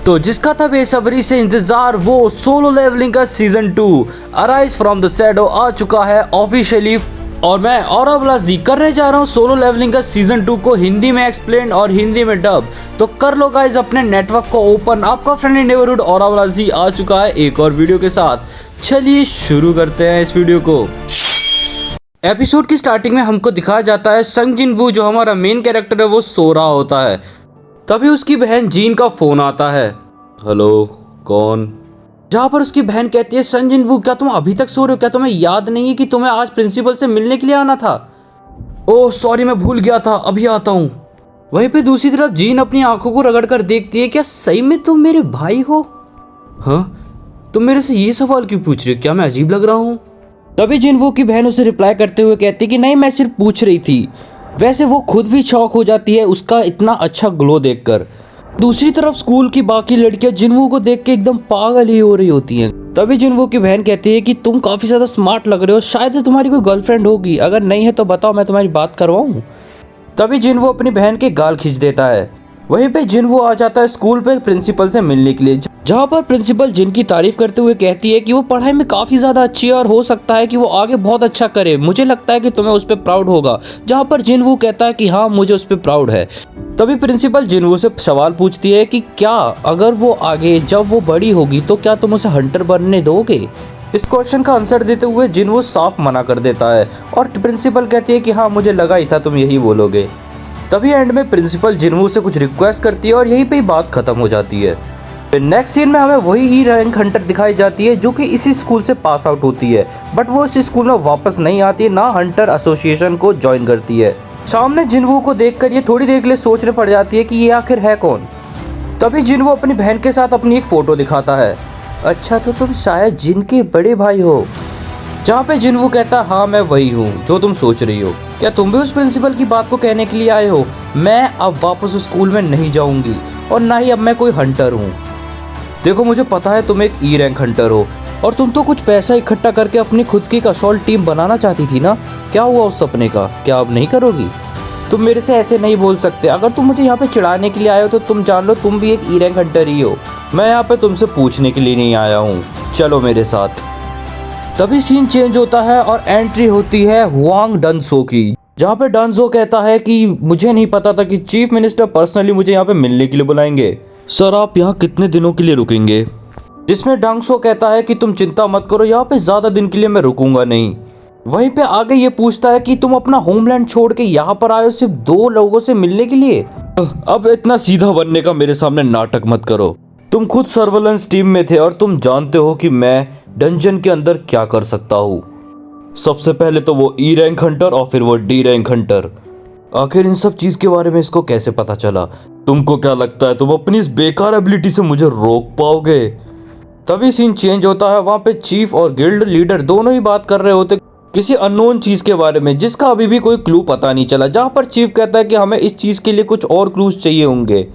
तो जिसका था बेसब्री से इंतजार वो सोलो लेवलिंग का season 2 arise from the shadow आ चुका है ऑफिशियली। और मैं औरवलाजी करने जा रहा हूँ सोलो लेवलिंग का सीजन 2 को हिंदी में एक्सप्लेन और हिंदी में डब। तो कर लो गाइज अपने नेटवर्क को ओपन। आपका फ्रेंडली नेबरहुड औरवलाजी आ चुका है एक और वीडियो के साथ। चलिए शुरू करते हैं इस वीडियो को। एपिसोड की स्टार्टिंग में हमको दिखाया जाता है संग जिन वू जो हमारा मेन कैरेक्टर है वो सो रहा होता है। तभी उसकी बहन जीन का फोन आता है। हेलो कौन? जहाँ पर उसकी बहन कहती है संग जिन वू क्या तुम अभी तक सो रहे हो? क्या तुम्हें याद नहीं है कि तुम्हें आज प्रिंसिपल से मिलने के लिए आना था? ओह सॉरी मैं भूल गया था, अभी आता हूँ। वहीं पे दूसरी तरफ जीन अपनी आंखों को रगड़ कर देखती है। क्या सही में तुम मेरे भाई हो? हाँ तुम मेरे से ये सवाल क्यों पूछ रहे हो? क्या मैं अजीब लग रहा हूँ? तभी जिन वू की बहन उसे रिप्लाई करते हुए कहती कि नहीं मैं सिर्फ पूछ रही थी। वैसे वो खुद भी शॉक हो जाती है उसका इतना अच्छा ग्लो देखकर। दूसरी तरफ स्कूल की बाकी लड़कियां जिनवू को देख के एकदम पागल ही हो रही होती हैं। तभी जिनवू की बहन कहती है कि तुम काफी ज्यादा स्मार्ट लग रहे हो, शायद तुम्हारी कोई गर्लफ्रेंड होगी, अगर नहीं है तो बताओ मैं तुम्हारी बात करवाऊं। तभी जिनवू अपनी बहन के गाल खींच देता है। वहीं पे जिनवू आ जाता है स्कूल पे प्रिंसिपल से मिलने के लिए, जहाँ पर प्रिंसिपल जिन की तारीफ करते हुए कहती है कि वो पढ़ाई में काफी ज्यादा अच्छी है और हो सकता है कि वो आगे बहुत अच्छा करे, मुझे लगता है कि तुम्हें उस पर प्राउड होगा। जहाँ पर जिनवू कहता है कि हाँ मुझे उस पर प्राउड है। तभी प्रिंसिपल जिनवू से सवाल पूछती है कि क्या अगर वो आगे जब वो बड़ी होगी तो क्या तुम उसे हंटर बनने दोगे? इस क्वेश्चन का आंसर देते हुए जिनवू साफ मना कर देता है और प्रिंसिपल कहती है कि हाँ मुझे लगा ही था तुम यही बोलोगे। तभी एंड में प्रिंसिपल जिनवू से कुछ रिक्वेस्ट करती है और यहीं पे ही बात खत्म हो जाती है। फिर नेक्स्ट सीन में हमें वही ई रैंक हंटर दिखाई जाती है जो कि इसी स्कूल से पास आउट होती है, बट वो इस स्कूल में वापस नहीं आती है, ना हंटर एसोसिएशन को ज्वाइन करती है। सामने जिनवू को देखकर ये थोड़ी देर के लिए सोचने पड़ जाती है कि ये आखिर है कौन। तभी जिनवू अपनी बहन के साथ अपनी एक फोटो दिखाता है। अच्छा तो तुम शायद जिन के बड़े भाई हो? जहाँ पे जिनवू कहता है हाँ मैं वही हूँ जो तुम सोच रही हो। क्या तुम भी उस प्रिंसिपल की बात को कहने के लिए आए हो? मैं अब वापस स्कूल में नहीं जाऊंगी और ना ही अब मैं कोई हंटर हूँ। देखो मुझे पता है तुम एक ई रैंक हंटर हो और तुम तो कुछ पैसा इकट्ठा करके अपनी खुद की असॉल्ट टीम बनाना चाहती थी ना, क्या हुआ उस सपने का? क्या अब नहीं करोगी? तुम मेरे से ऐसे नहीं बोल सकते। अगर तुम मुझे यहाँ पे चिढ़ाने के लिए आए हो तो तुम जान लो तुम भी एक ई रैंक हंटर ही हो। मैं यहाँ पे तुमसे पूछने के लिए नहीं आया हूँ, चलो मेरे साथ। तभी सीन चेंज होता है और एंट्री होती है हुआंग डनसो की, जहाँ पे डनसो कहता है कि मुझे नहीं पता था कि चीफ मिनिस्टर पर्सनली मुझे यहाँ पे मिलने के लिए बुलाएंगे। सर आप यहाँ कितने दिनों के लिए रुकेंगे? जिसमें डंगसो कहता है कि तुम चिंता मत करो, यहाँ पे ज्यादा दिन के लिए मैं रुकूंगा नहीं। वहीं पे आगे ये पूछता है कि तुम अपना होमलैंड छोड़ के यहाँ पर आए हो सिर्फ 2 लोगों से मिलने के लिए? अब इतना सीधा बनने का मेरे सामने नाटक मत करो। तुम खुद सर्वेलेंस टीम में थे और तुम जानते हो कि मैं डंजन के अंदर क्या कर सकता हूँ। सबसे पहले तो वो ई रैंक हंटर और फिर वो डी रैंक हंटर। आखिर इन सब चीज के बारे में इसको कैसे पता चला? तुमको क्या लगता है तुम अपनी इस बेकार एबिलिटी से मुझे रोक पाओगे? तभी सीन चेंज होता है। वहाँ पे चीफ और गिल्ड लीडर दोनों ही बात कर रहे होते किसी अननोन चीज के बारे में जिसका अभी भी कोई क्लू पता नहीं चला। जहाँ पर चीफ कहता है कि हमें इस चीज के लिए कुछ और क्लूज चाहिए होंगे।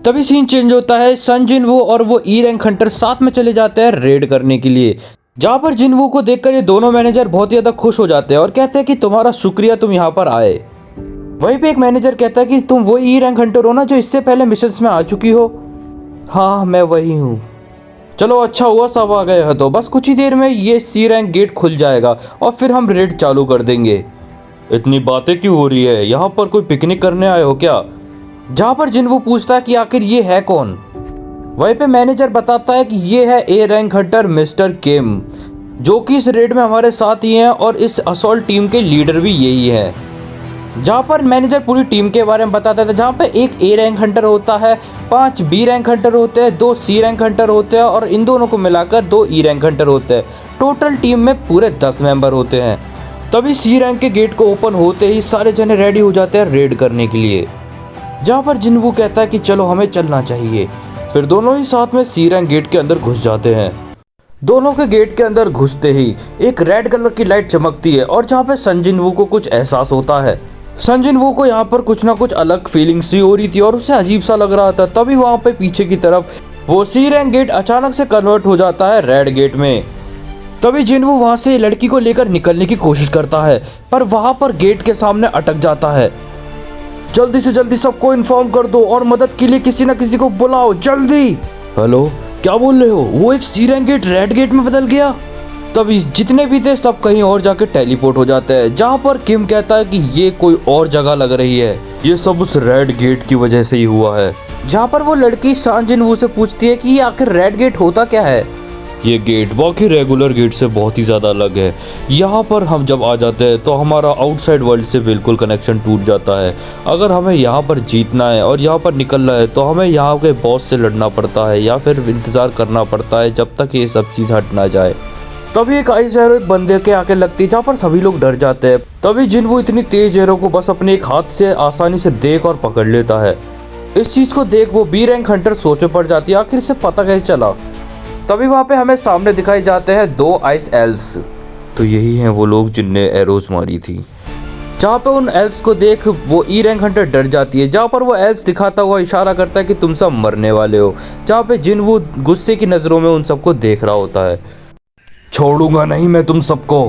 तभी सीन चेंज होता है। सन जिनवू और वो ई रैंक हंटर साथ में चले जाते हैं रेड करने के लिए, जहाँ पर जिनवू को देखकर ये दोनों मैनेजर बहुत ही ज्यादा खुश हो जाते हैं और कहते हैं कि तुम्हारा शुक्रिया तुम यहाँ पर आए। वहीं पे एक मैनेजर कहता है कि तुम वो ई रैंक हंटर हो ना जो इससे पहले मिशंस में आ चुकी हो? हाँ मैं वही हूँ। चलो अच्छा हुआ सब आ गए हो, तो बस कुछ ही देर में ये सी रैंक गेट खुल जाएगा और फिर हम रेड चालू कर देंगे। इतनी बातें क्यों हो रही है? यहाँ पर कोई पिकनिक करने आए हो क्या? जहाँ पर जिनवू पूछता है कि आखिर ये है कौन? वहीं पे मैनेजर बताता है कि ये है ए रैंक हंटर मिस्टर किम, जो कि इस रेड में हमारे साथ ही हैं और इस असॉल्ट टीम के लीडर भी यही है। जहाँ पर मैनेजर पूरी टीम के बारे में बताता था, जहाँ पे एक ए रैंक हंटर होता है, 5 बी रैंक हंटर होते हैं, 2 सी रैंक हंटर होते हैं और इन दोनों को मिलाकर 2 ई रैंक हंटर होते हैं। टोटल टीम में पूरे 10 मेंबर होते हैं। तभी सी रैंक के गेट को ओपन होते ही सारे जने रेडी हो जाते हैं रेड करने के लिए, जहाँ पर जिनवू कहता है कि चलो हमें चलना चाहिए। फिर दोनों ही साथ में सी रैंक गेट के अंदर घुस जाते हैं। दोनों के गेट के अंदर घुसते ही एक रेड कलर की लाइट चमकती है और जहाँ पे सन जिनवू को कुछ एहसास होता है। सन जिनवू को यहाँ पर कुछ ना कुछ अलग फीलिंग्स सी हो रही थी और उसे अजीब सा लग रहा था। तभी वहाँ पे पीछे की तरफ वो सी रैंक गेट अचानक से कन्वर्ट हो जाता है रेड गेट में। तभी जिनवू वहाँ से लड़की को लेकर निकलने की कोशिश करता है, पर वहाँ पर गेट के सामने अटक जाता है। जल्दी से जल्दी सबको इन्फॉर्म कर दो और मदद के लिए किसी न किसी को बुलाओ जल्दी। हेलो, क्या बोल रहे हो? वो एक सी रैंक गेट रेड गेट में बदल गया। तभी जितने भी थे सब कहीं और जाके टेलीपोर्ट हो जाते हैं, जहाँ पर किम कहता है कि ये कोई और जगह लग रही है, ये सब उस रेड गेट की वजह से ही हुआ है। जहाँ पर वो लड़की सान जिनवू से पूछती है कि ये आखिर रेड गेट होता क्या है। ये गेट बाकी रेगुलर गेट से बहुत ही ज़्यादा अलग है। यहाँ पर हम जब आ जाते हैं तो हमारा आउटसाइड वर्ल्ड से बिल्कुल कनेक्शन टूट जाता है। अगर हमें यहाँ पर जीतना है और यहाँ पर निकलना है तो हमें यहाँ के बॉस से लड़ना पड़ता है या फिर इंतज़ार करना पड़ता है जब तक ये सब चीज़ हट ना जाए। तभी एक आइस एरो एक बंदे के आके लगती है, जहाँ पर सभी लोग डर जाते हैं। तभी जिनवू इतनी तेज एरो को बस अपने एक हाथ से आसानी से देख और पकड़ लेता है। इस चीज़ को देख वो बी रैंक हंटर सोच में पड़ जाती है, आखिर से पता कैसे चला। तभी वहाँ पे हमें सामने दिखाई जाते हैं दो आइस एल्व्स। तो यही हैं वो लोग जिनने एरोज मारी थी। जहाँ पे उन एल्व्स को देख वो ई रैंक हंटर डर जाती है, जहाँ पर वो एल्व्स दिखाता हुआ इशारा करता है कि तुम सब मरने वाले हो। जहाँ पे जिनवू गुस्से की नज़रों में उन सबको देख रहा होता है। छोड़ूंगा नहीं मैं तुम सबको।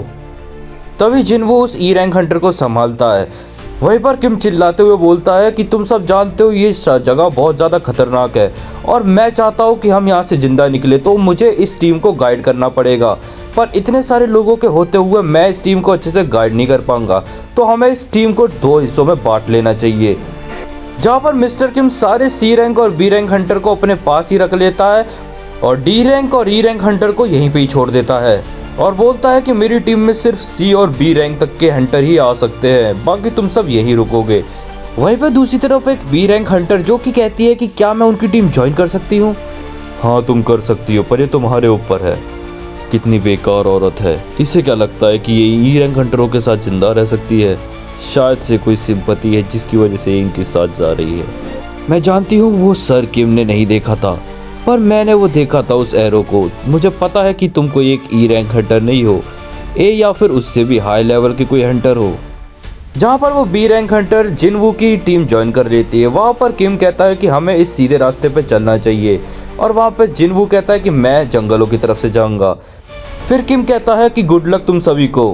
तभी जिनवू उस ई रैंक हंटर को संभालता है। वहीं पर किम चिल्लाते हुए बोलता है कि तुम सब जानते हो ये जगह बहुत ज़्यादा खतरनाक है और मैं चाहता हूँ कि हम यहाँ से जिंदा निकले, तो मुझे इस टीम को गाइड करना पड़ेगा। पर इतने सारे लोगों के होते हुए मैं इस टीम को अच्छे से गाइड नहीं कर पाऊंगा, तो हमें इस टीम को दो हिस्सों में बांट लेना चाहिए। जहाँ पर मिस्टर किम सारे सी रैंक और बी रैंक हंटर को अपने पास ही रख लेता है और डी रैंक और ई रैंक हंटर को यहीं पे ही छोड़ देता है और बोलता है कि मेरी टीम में सिर्फ सी और बी रैंक तक के हंटर ही आ सकते हैं, बाकी तुम सब यहीं रुकोगे। वहीं पर दूसरी तरफ एक बी रैंक हंटर जो कि कहती है कि क्या मैं उनकी टीम ज्वाइन कर सकती हूँ। हाँ तुम कर सकती हो, पर ये तुम्हारे ऊपर है। कितनी बेकार औरत है, इसे क्या लगता है कि ये ई रैंक हंटरों के साथ जिंदा रह सकती है? शायद से कोई सिंपैथी है जिसकी वजह से इनके साथ जा रही है। मैं जानती हूँ वो सर किम ने नहीं देखा था, पर मैंने वो देखा था उस एरो को। मुझे पता है कि तुम कोई एक ई रैंक हंटर नहीं हो, ए या फिर उससे भी हाई लेवल के कोई हंटर हो। जहाँ पर वो बी रैंक हंटर जिनवू की टीम ज्वाइन कर लेती है, वहाँ पर किम कहता है कि हमें इस सीधे रास्ते पे चलना चाहिए और वहाँ पर जिनवू कहता है कि मैं जंगलों की तरफ से जाऊँगा। फिर किम कहता है कि गुड लक तुम सभी को।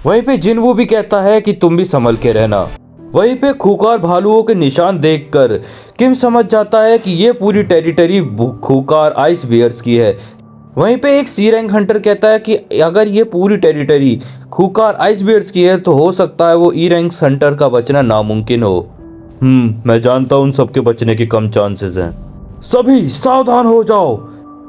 वहीं पे जिनवू भी कहता है कि तुम भी संभल के रहना। वहीं पे खूंखार भालुओं के निशान देखकर किम समझ जाता है कि ये पूरी टेरिटरी खूंखार आइस बियर्स की है। वहीं पे एक सी रैंक हंटर कहता है कि अगर ये पूरी टेरिटरी खूंखार आइस बियर्स की है तो हो सकता है वो ई रैंक हंटर का बचना नामुमकिन हो। मैं जानता हूँ उन सबके बचने के कम चांसेस हैं। सभी सावधान हो जाओ।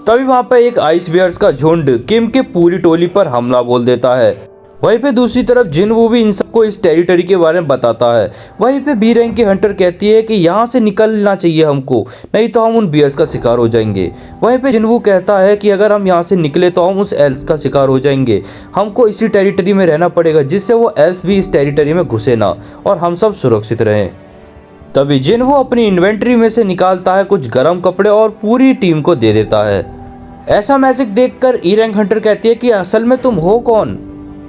तभी वहाँ पे एक आइस बियर्स का झुंड किम के पूरी टोली पर हमला बोल देता है। वहीं पे दूसरी तरफ जिनवू भी इन सबको इस टेरिटरी के बारे में बताता है। वहीं पे बी रैंक की हंटर कहती है कि यहाँ से निकलना चाहिए हमको, नहीं तो हम उन बियर्स का शिकार हो जाएंगे। वहीं पे जिनवू कहता है कि अगर हम यहाँ से निकले तो हम उस एल्स का शिकार हो जाएंगे, हमको इसी टेरिटरी में रहना पड़ेगा जिससे वो एल्स भी इस टेरिटरी में घुसे ना और हम सब सुरक्षित रहें। तभी जिनवू अपनी इन्वेंट्री में से निकालता है कुछ गर्म कपड़े और पूरी टीम को दे देता है। ऐसा मैजिक देखकर ई रैंक हंटर कहती है कि असल में तुम हो कौन?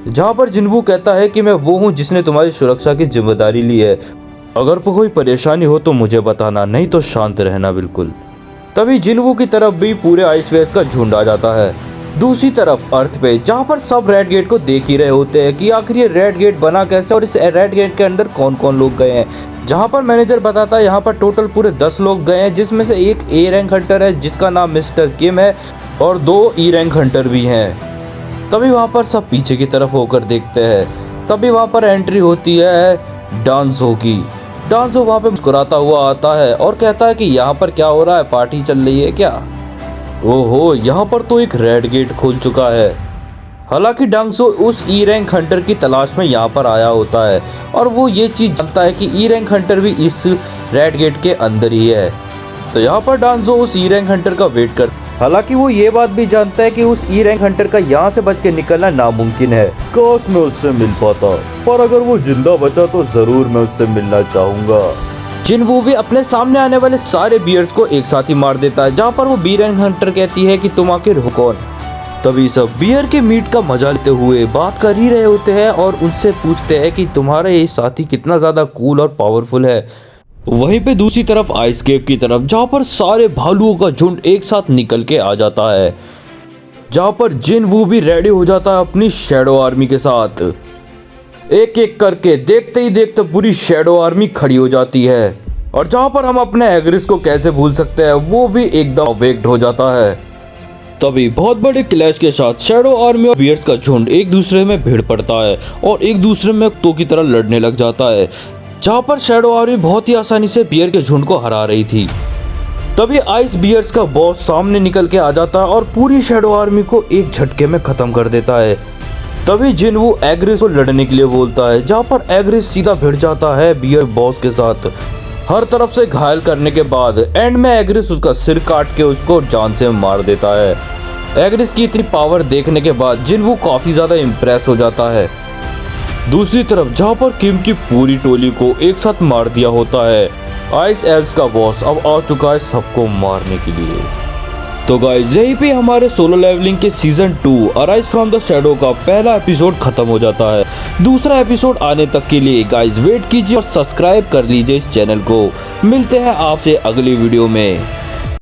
जहाँ पर जिनवू कहता है कि मैं वो हूँ जिसने तुम्हारी सुरक्षा की जिम्मेदारी ली है, अगर कोई परेशानी हो तो मुझे बताना, नहीं तो शांत रहना बिल्कुल। तभी जिनवू की तरफ भी पूरे आइस वेव्स का झुंड आ जाता है। दूसरी तरफ अर्थ पे जहाँ पर सब रेड गेट को देख ही रहे होते हैं कि आखिर ये रेड गेट बना कैसे और इस रेड गेट के अंदर कौन कौन लोग गए हैं। जहाँ पर मैनेजर बताता है यहाँ पर टोटल पूरे 10 लोग गए हैं, जिसमें से एक ए रैंक हंटर है जिसका नाम मिस्टर किम है और 2 ई रैंक हंटर भी हैं। तभी वहाँ पर सब पीछे की तरफ होकर देखते हैं। तभी वहाँ पर एंट्री होती है डांसो की। डांसो वहाँ पे मुस्कुराता हुआ आता है और कहता है कि यहाँ पर क्या हो रहा है, पार्टी चल रही है क्या? ओहो, यहाँ पर तो एक रेड गेट खुल चुका है। हालांकि डांसो उस ई रैंक हंटर की तलाश में यहाँ पर आया होता है और वो ये चीज़ जानता है कि ई रैंक हंटर भी इस रेड गेट के अंदर ही है। तो यहाँ पर डांसो उस ई रैंक हंटर का वेट कर, हालांकि वो ये बात भी जानता है कि उस ई रैंक हंटर का यहाँ से बच के निकलना नामुमकिन है। काश मैं उससे मिल पाता, पर अगर वो जिंदा बचा तो जरूर मैं उससे मिलना चाहूंगा। जिनवू भी अपने सामने आने वाले सारे बियर्स को एक साथ ही मार देता है। जहाँ पर वो बी रैंक हंटर कहती है कि तुम आखिर हो कौन? तभी सब बियर के मीट का मजा लेते हुए बात कर ही रहे होते हैं और उनसे पूछते हैं कि तुम्हारा ये साथी कितना ज्यादा कूल और पावरफुल है। वहीं पे दूसरी तरफ आइस केव की तरफ जहाँ पर सारे भालुओं का झुंड एक साथ निकल के आ जाता है, जहाँ पर जिनवू भी रेडी हो जाता है अपनी शैडो आर्मी के साथ। एक एक करके देखते ही देखते पूरी शैडो आर्मी खड़ी हो जाती है और जहाँ पर हम अपने एग्रिस को कैसे भूल सकते हैं, वो भी एकदम अवेक्ड हो जाता है। तभी बहुत बड़े क्लैश के साथ शैडो आर्मी और बियर्स का झुंड एक दूसरे में भिड़ पड़ता है और एक दूसरे में तो की तरह लड़ने लग जाता है, जहाँ पर शैडो आर्मी बहुत ही आसानी से बियर के झुंड को हरा रही थी। तभी आइस बियर्स का बॉस सामने निकल के आ जाता है और पूरी शैडो आर्मी को एक झटके में खत्म कर देता है। तभी जिनवू एग्रिस को लड़ने के लिए बोलता है, जहाँ पर एग्रिस सीधा भिड़ जाता है बियर बॉस के साथ। हर तरफ से घायल करने के बाद एंड में एग्रिस उसका सिर काट के उसको जान से मार देता है। एग्रिस की इतनी पावर देखने के बाद जिनवू काफी ज्यादा इम्प्रेस हो जाता है। दूसरी तरफ जहाँ पर किम की पूरी टोली को एक साथ मार दिया होता है, आइस एल्व्स का बॉस अब आ चुका है सबको मारने के लिए। तो गाइस यहीं पे हमारे सोलो लेवलिंग के season 2 arise from the shadow का पहला एपिसोड खत्म हो जाता है। दूसरा एपिसोड आने तक के लिए गाइस वेट कीजिए और सब्सक्राइब कर लीजिए इस चैनल को। मिलते हैं आपसे अगली वीडियो में।